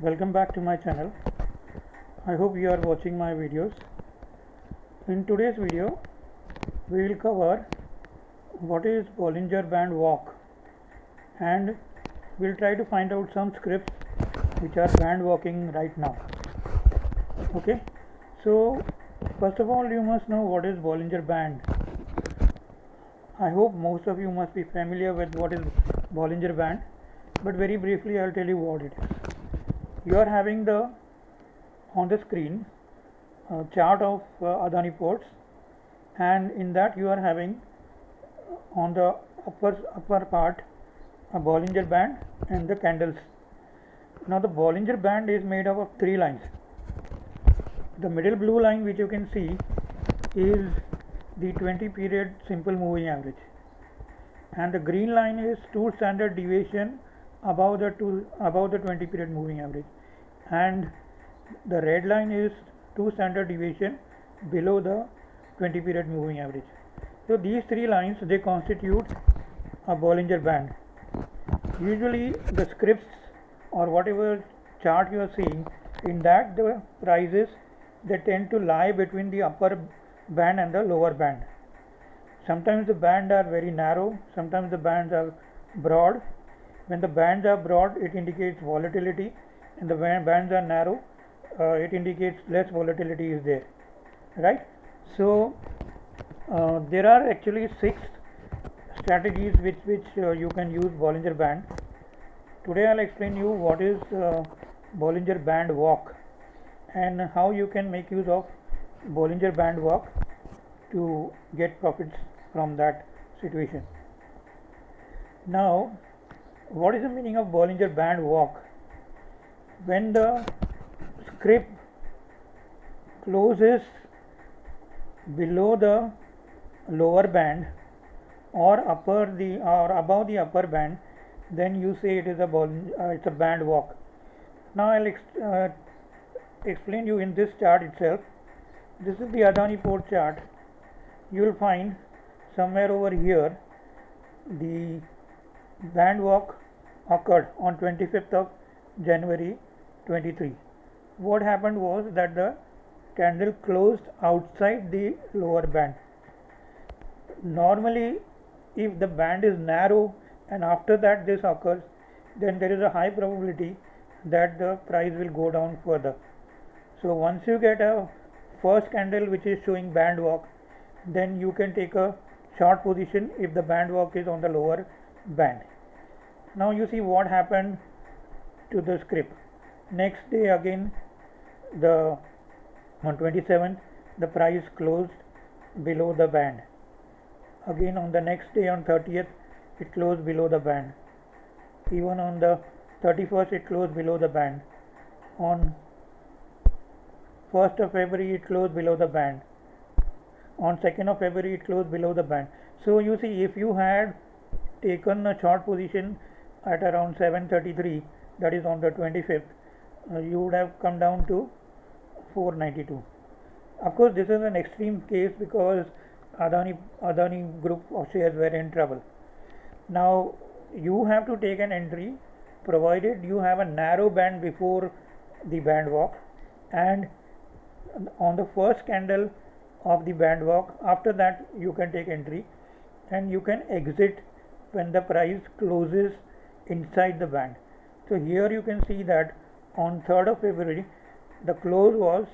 Welcome back to my channel. I hope you are watching my videos. In today's video we will cover what is Bollinger Band walk, and we'll try to find out some scripts which are band walking right now. Okay, so first of all you must know what is Bollinger Band. I hope most of you must be familiar with what is Bollinger Band, but very briefly I'll tell you what it is. You are having on the screen a chart of Adani ports, and in that you are having on the upper part a Bollinger Band and the candles. Now the Bollinger Band is made up of three lines. The middle blue line which you can see is the 20 period simple moving average, and the green line is 2 standard deviation above the 20 period moving average, and the red line is 2 standard deviation below the 20 period moving average. So these three lines, they constitute a Bollinger Band. Usually the scripts or whatever chart you are seeing, in that the prices, they tend to lie between the upper band and the lower band. Sometimes the bands are very narrow, sometimes the bands are broad. When the bands are broad, it indicates volatility, and the bands are narrow, it indicates less volatility is there, right? So there are actually 6 strategies which you can use Bollinger Band. Today I'll explain you what is Bollinger Band walk and how you can make use of Bollinger Band walk to get profits from that situation. Now, what is the meaning of Bollinger Band walk? When the script closes below the lower band or above the upper band, then you say it is it's a band walk. Now I'll explain you in this chart itself. This is the Adani port chart. You will find somewhere over here the band walk occurred on 25th of January 23. What happened was that the candle closed outside the lower band. Normally, if the band is narrow and after that this occurs, then there is a high probability that the price will go down further. So once you get a first candle which is showing band walk, then you can take a short position if the band walk is on the lower band. Now you see what happened to the script. Next day again, on 27th, the price closed below the band. Again on the next day, on 30th, it closed below the band. Even on the 31st, it closed below the band. On 1st of February, it closed below the band. On 2nd of February, it closed below the band. So you see, if you had taken a short position at around 733, that is on the 25th, you would have come down to 492. Of course, this is an extreme case because Adani group of shares were in trouble. Now you have to take an entry provided you have a narrow band before the band walk, and on the first candle of the band walk, after that you can take entry and you can exit when the price closes inside the band. So here you can see that on 3rd of February the close was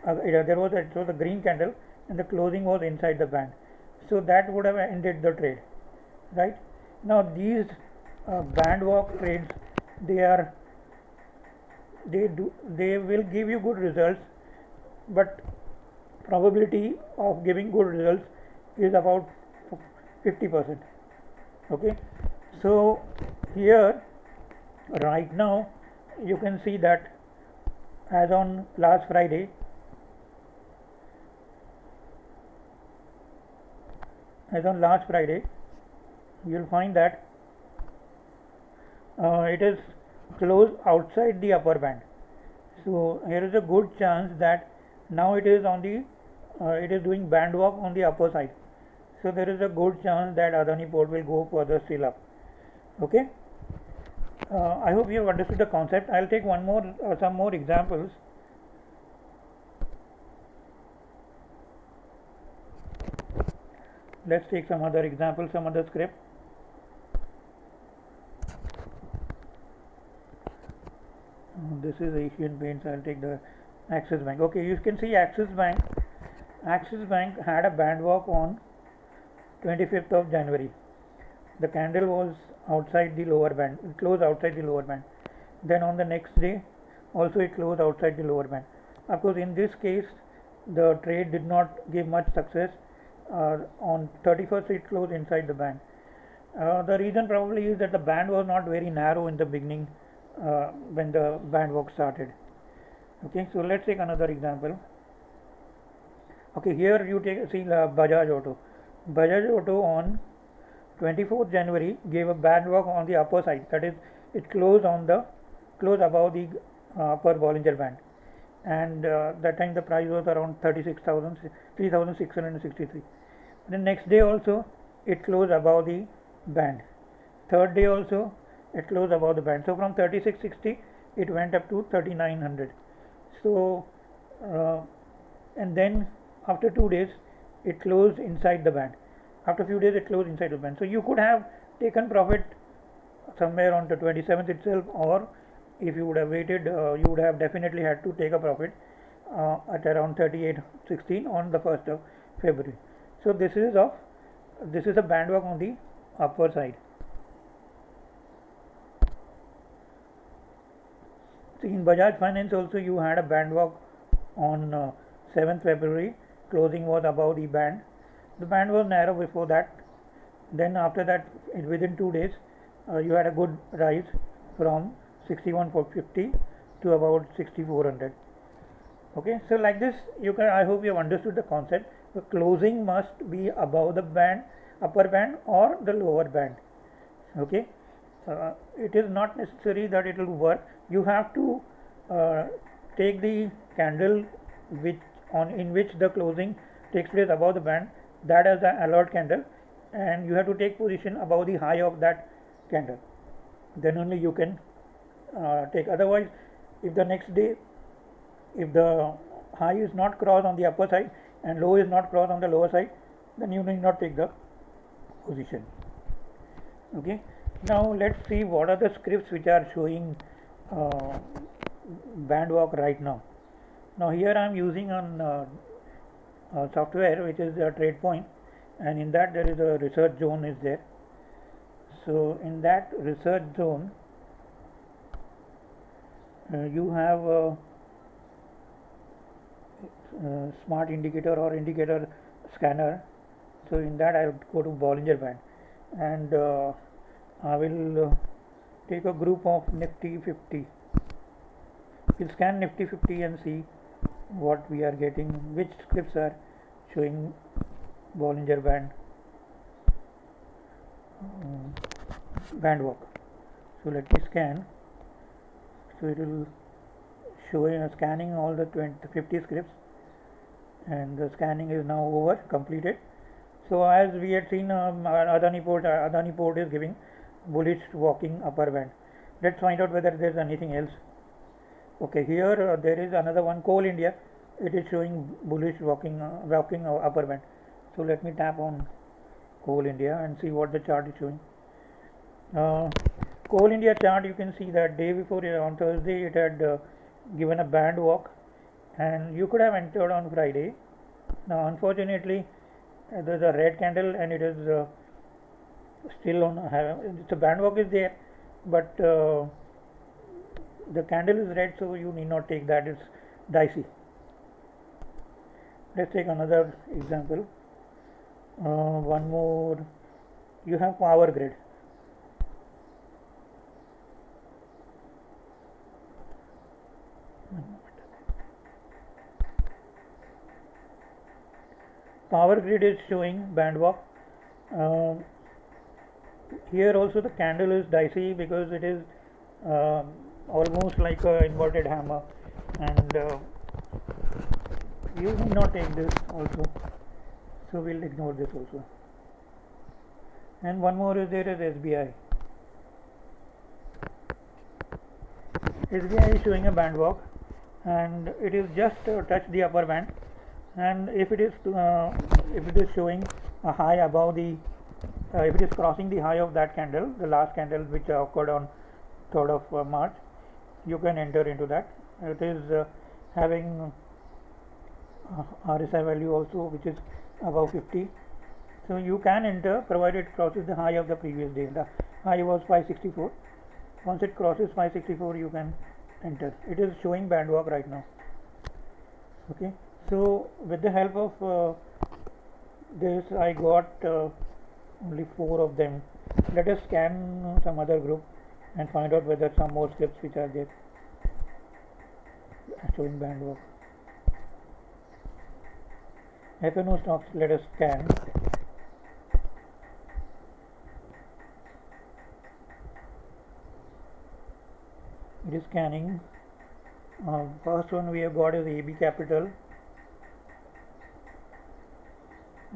it was a green candle and the closing was inside the band, so that would have ended the trade, right? Now these band walk trades, they will give you good results, but probability of giving good results is about 50%. Okay, so here right now you can see that as on last Friday, you will find that it is closed outside the upper band. So here is a good chance that now it is doing band walk on the upper side. So there is a good chance that Adani port will go further still up. Okay. I hope you have understood the concept. I'll take some more examples. Let's take some other examples, some other script. This is Asian Paints. I'll take the Axis Bank. Okay, you can see Axis Bank. Axis Bank had a band walk on 25th of January. The candle was outside the lower band. It closed outside the lower band. Then on the next day, also it closed outside the lower band. Of course, in this case, the trade did not give much success. On 31st, it closed inside the band. The reason probably is that the band was not very narrow in the beginning when the band walk started. Okay, so let's take another example. Okay, here you see Bajaj Auto. Bajaj Auto on 24th January gave a band walk on the upper side. That is, it closed above the upper Bollinger band, and that time the price was around 3,663. The next day also it closed above the band. Third day also it closed above the band. So from 3660 it went up to 3900. So and then after 2 days it closed inside the band. After a few days it closed inside the band. So you could have taken profit somewhere on the 27th itself, or if you would have waited, you would have definitely had to take a profit at around 38.16 on the 1st of February. So this is a band walk on the upper side. See, in Bajaj Finance also you had a band walk on 7th February. Closing was above the band. The band was narrow before that. Then after that, within 2 days, you had a good rise from 61,450 to about 6,400. Okay, so like this, I hope you have understood the concept. The closing must be above the band, upper band or the lower band. Okay, it is not necessary that it will work. You have to take the candle in which the closing takes place above the band, that as the alert candle, and you have to take position above the high of that candle. Then only you can take. Otherwise, if the next day, if the high is not crossed on the upper side and low is not crossed on the lower side, then you need not take the position. Okay. Now let's see what are the scripts which are showing band walk right now. Now here I am using on software which is a trade point, and in that there is a research zone is there. So in that research zone you have a smart indicator or indicator scanner. So in that I will go to Bollinger band, and I will take a group of Nifty 50. We'll scan Nifty 50 and see what we are getting, which scripts are showing Bollinger band walk. So let me scan. So it will show scanning all the 50 scripts, and the scanning is now over, completed. So as we had seen, Adani Port is giving bullish walking upper band. Let's find out whether there is anything else. Okay, here there is another one, Coal India. It is showing bullish walking upper band. So let me tap on Coal India and see what the chart is showing. Coal India chart, you can see that day before, on Thursday, it had given a band walk, and you could have entered on Friday. Now unfortunately there is a red candle and it is still on. The band walk is there, but the candle is red, so you need not take that. It's dicey. Let's take another example. One more. You have power grid. Power grid is showing band walk. Here also the candle is dicey because it is almost like a inverted hammer, and you need not take this also, so we'll ignore this also. And one more is there is SBI. SBI is showing a band walk, and it is just touch the upper band, and if it is showing a high above the if it is crossing the high of that candle, the last candle which occurred on 3rd of March, you can enter into that. It is having RSI value also which is above 50, so you can enter provided it crosses the high of the previous day. The high was 564. Once it crosses 564, you can enter. It is showing band walk right now. Okay, so with the help of this, I got only 4 of them. Let us scan some other group and find out whether some more scripts which are there showing band walk. FNO stocks, let us scan. It is scanning. First one we have got is AB Capital.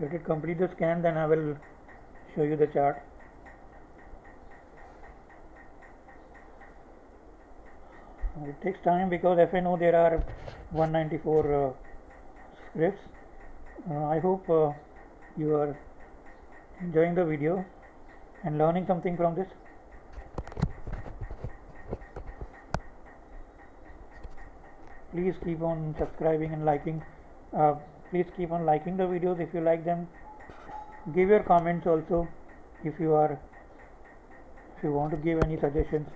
Let it complete the scan, then I will show you the chart. It takes time because FNO there are 194 scripts. I hope you are enjoying the video and learning something from this. Please keep on subscribing and liking. Please keep on liking the videos if you like them. Give your comments also if you want to give any suggestions.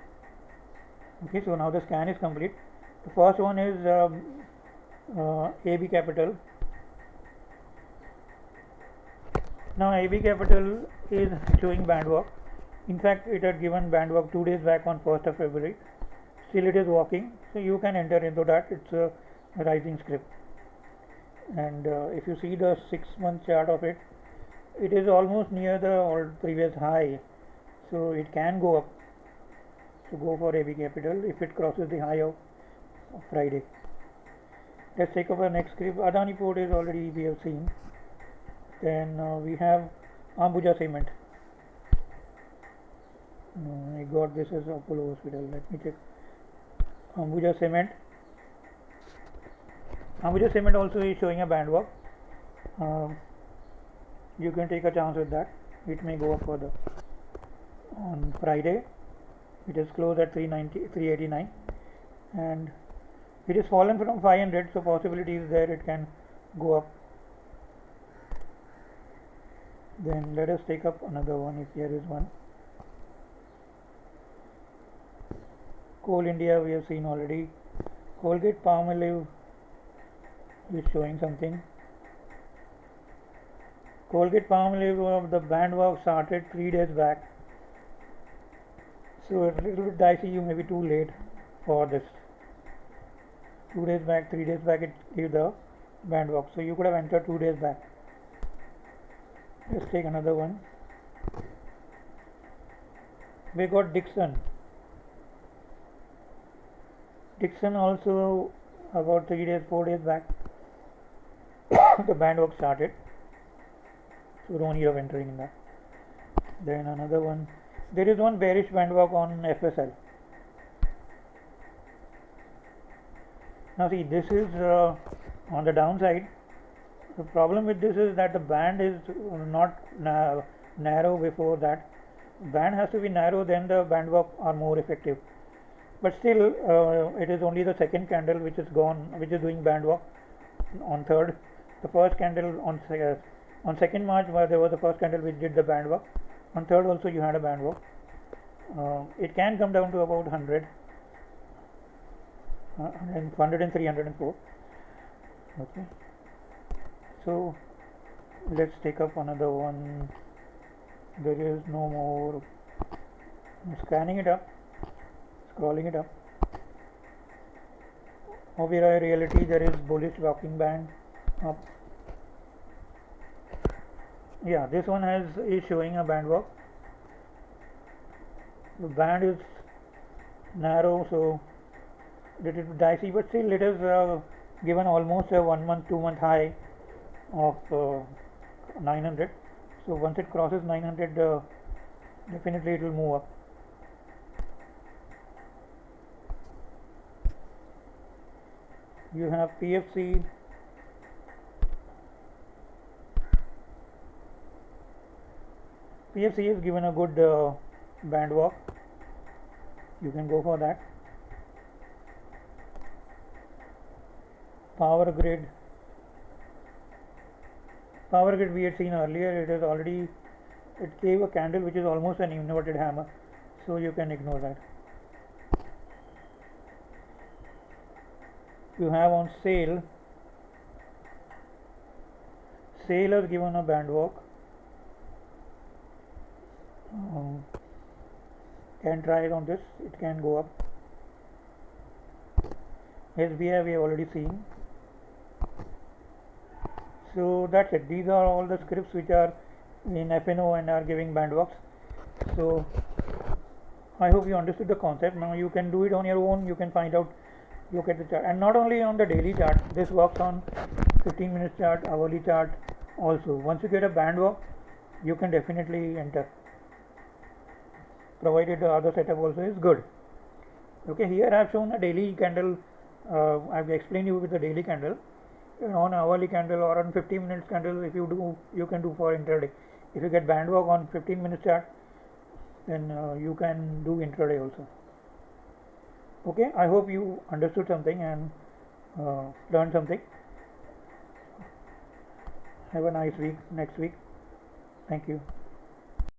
Okay, so now the scan is complete. The first one is AB Capital. Now AB Capital is showing band walk. In fact, it had given band walk 2 days back on 1st of February. Still it is walking, so you can enter into that. It's a rising script, and if you see the 6-month chart of it, it is almost near the old previous high, so it can go up. So go for AB Capital if it crosses the high of Friday. Let's take up our next script. Adani Port is already we have seen. Then we have Ambuja Cement. I got this as Apollo Hospital. Let me check. Ambuja Cement. Ambuja Cement also is showing a band walk. You can take a chance with that. It may go up further. On Friday, it is closed at 389, and it is fallen from 500. So possibility is there it can go up. Then let us take up another one if there is one. Coal India we have seen already. Colgate Palmolive is showing something. Colgate Palmolive, the band walk started 3 days back, so a little bit dicey. You may be too late for this. 2 days back, 3 days back, it gave the band walk, so you could have entered 2 days back. Let's take another one. We got Dixon. Dixon also about 3 days, 4 days back, the band walk started, so don't need of entering in that. Then another one. There is one bearish band walk on FSL. Now see, this is on the downside. The problem with this is that the band is not narrow before that. Band has to be narrow, then the band walk are more effective. But still, it is only the second candle which is doing band walk on 3rd. The first candle on 2nd March, where there was the first candle which did the band walk. On 3rd also you had a band walk. It can come down to about 100, 103, 104. Okay. So let's take up another one. There is no more. I'm scanning it up, scrolling it up. Oberoi Realty, there is bullish walking band up. Yeah, this one is showing a band walk. The band is narrow, so little bit dicey, but still it is given almost a 1 month, 2 month high of 900. So once it crosses 900, definitely it will move up. You have PFC, PFC is given a good band walk, you can go for that. Power grid we had seen earlier, it is already, it gave a candle which is almost an inverted hammer, so you can ignore that. You have on sale has given a band walk, can try it on this, it can go up. SBI we have already seen. So that's it, these are all the scripts which are in FNO and are giving band walks. So I hope you understood the concept. Now you can do it on your own, you can find out, look at the chart, and not only on the daily chart, this works on 15 minutes chart, hourly chart also. Once you get a band walk, you can definitely enter, provided the other setup also is good. Okay, here I have shown a daily candle, I have explained you with the daily candle. On hourly candle or on 15 minutes candle, if you do, you can do for intraday. If you get band walk on 15 minutes chart, then you can do intraday also. Okay, I hope you understood something and learned something. Have a nice week next week. Thank you.